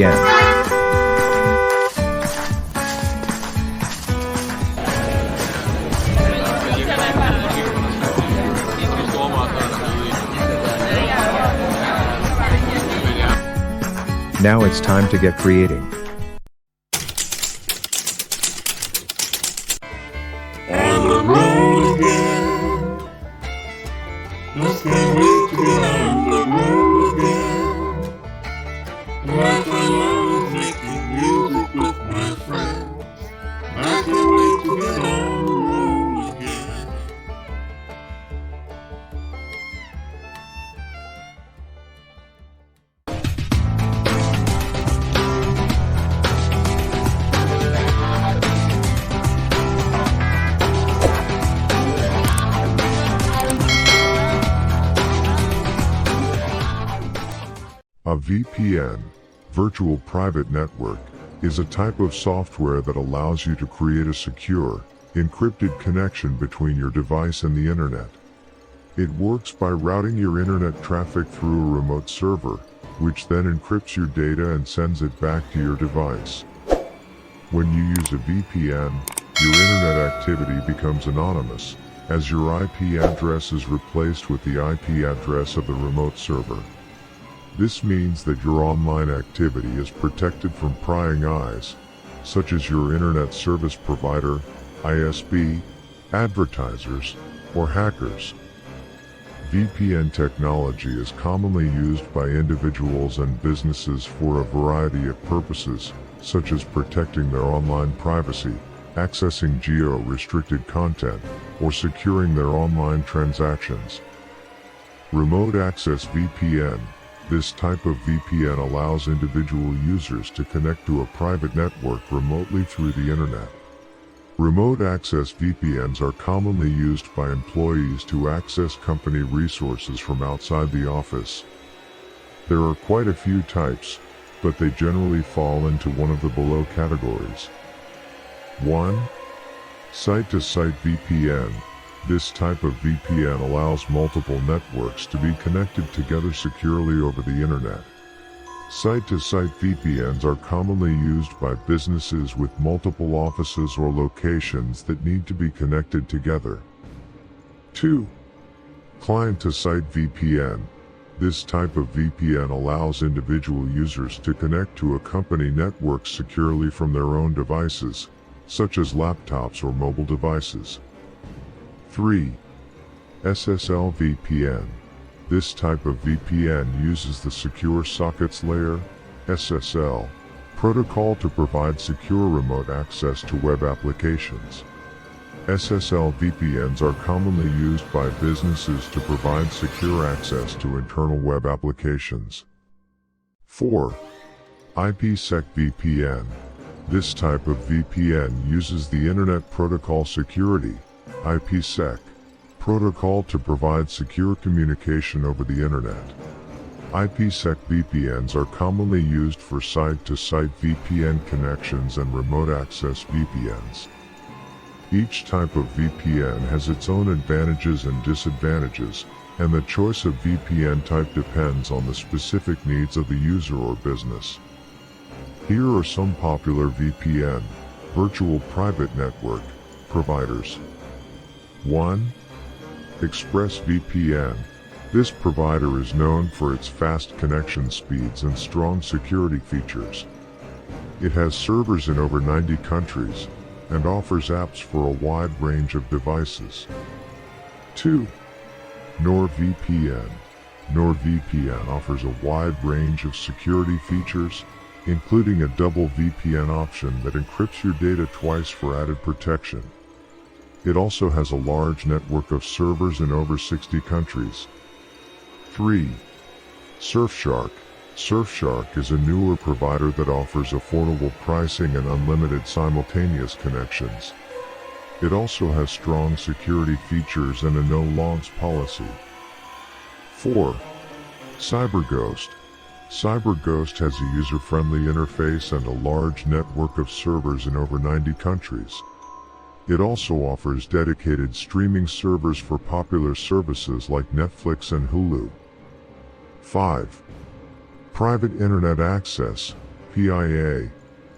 again. Now it's time to get creating. On the road again. Just can't wait to get on the road again. Like I love making music with my friends. I can't wait to get on the road again. A VPN, virtual private network, is a type of software that allows you to create a secure, encrypted connection between your device and the internet. It works by routing your internet traffic through a remote server, which then encrypts your data and sends it back to your device. When you use a VPN, your internet activity becomes anonymous, as your IP address is replaced with the IP address of the remote server. This means that your online activity is protected from prying eyes, such as your internet service provider, ISP, advertisers, or hackers. VPN technology is commonly used by individuals and businesses for a variety of purposes, such as protecting their online privacy, accessing geo-restricted content, or securing their online transactions. Remote Access VPN. This type of VPN allows individual users to connect to a private network remotely through the internet. Remote access VPNs are commonly used by employees to access company resources from outside the office. There are quite a few types, but they generally fall into one of the below categories. 1. Site-to-site VPN. This type of VPN allows multiple networks to be connected together securely over the internet. Site-to-site VPNs are commonly used by businesses with multiple offices or locations that need to be connected together. 2. Client-to-site VPN. This type of VPN allows individual users to connect to a company network securely from their own devices, such as laptops or mobile devices. 3. SSL VPN. This type of VPN uses the Secure Sockets Layer (SSL) protocol to provide secure remote access to web applications. SSL VPNs are commonly used by businesses to provide secure access to internal web applications. 4. IPsec VPN. This type of VPN uses the Internet Protocol Security (IPsec) protocol to provide secure communication over the Internet. IPsec VPNs are commonly used for site-to-site VPN connections and remote access VPNs. Each type of VPN has its own advantages and disadvantages, and the choice of VPN type depends on the specific needs of the user or business. Here are some popular VPN, virtual private network, providers. 1. ExpressVPN. This provider is known for its fast connection speeds and strong security features. It has servers in over 90 countries and offers apps for a wide range of devices. 2. NordVPN. NordVPN offers a wide range of security features, including a double VPN option that encrypts your data twice for added protection. It also has a large network of servers in over 60 countries. 3. Surfshark. Surfshark is a newer provider that offers affordable pricing and unlimited simultaneous connections. It also has strong security features and a no-logs policy. 4. CyberGhost. CyberGhost has a user-friendly interface and a large network of servers in over 90 countries. It also offers dedicated streaming servers for popular services like Netflix and Hulu. 5. Private Internet Access. PIA.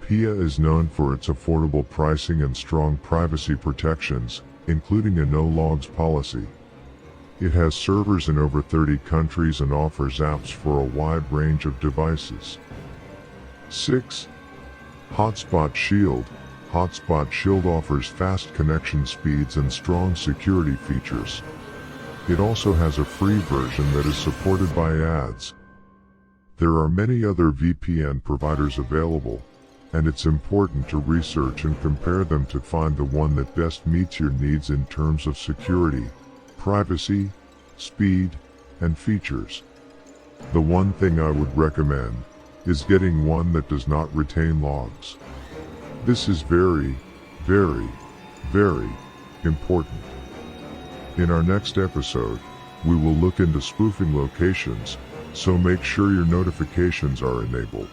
PIA is known for its affordable pricing and strong privacy protections, including a no-logs policy. It has servers in over 30 countries and offers apps for a wide range of devices. 6. Hotspot Shield. Hotspot Shield offers fast connection speeds and strong security features. It also has a free version that is supported by ads. There are many other VPN providers available, and it's important to research and compare them to find the one that best meets your needs in terms of security, privacy, speed, and features. The one thing I would recommend is getting one that does not retain logs. This is very, very, very important. In our next episode, we will look into spoofing locations, so make sure your notifications are enabled.